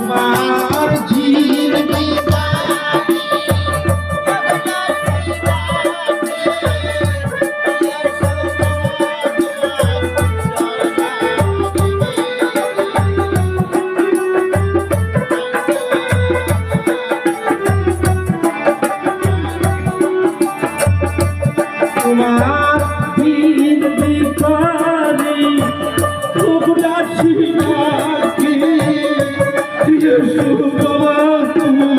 তোমার জীবনী তোমার দিন বিকালে খুব রাশি রাখি ইয়েশু বাবা তুমি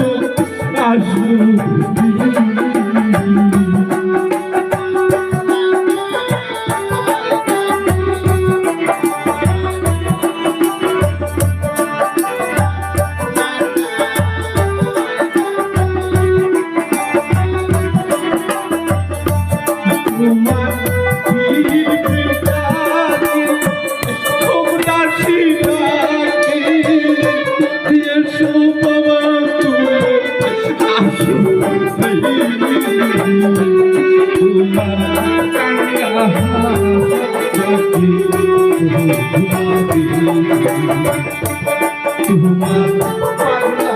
আসো তোমার দিন বিকালে খুব রাশি রাখি ইয়েশু বাবা তুমি আসো তোমার কান্না তোমার পাল্লা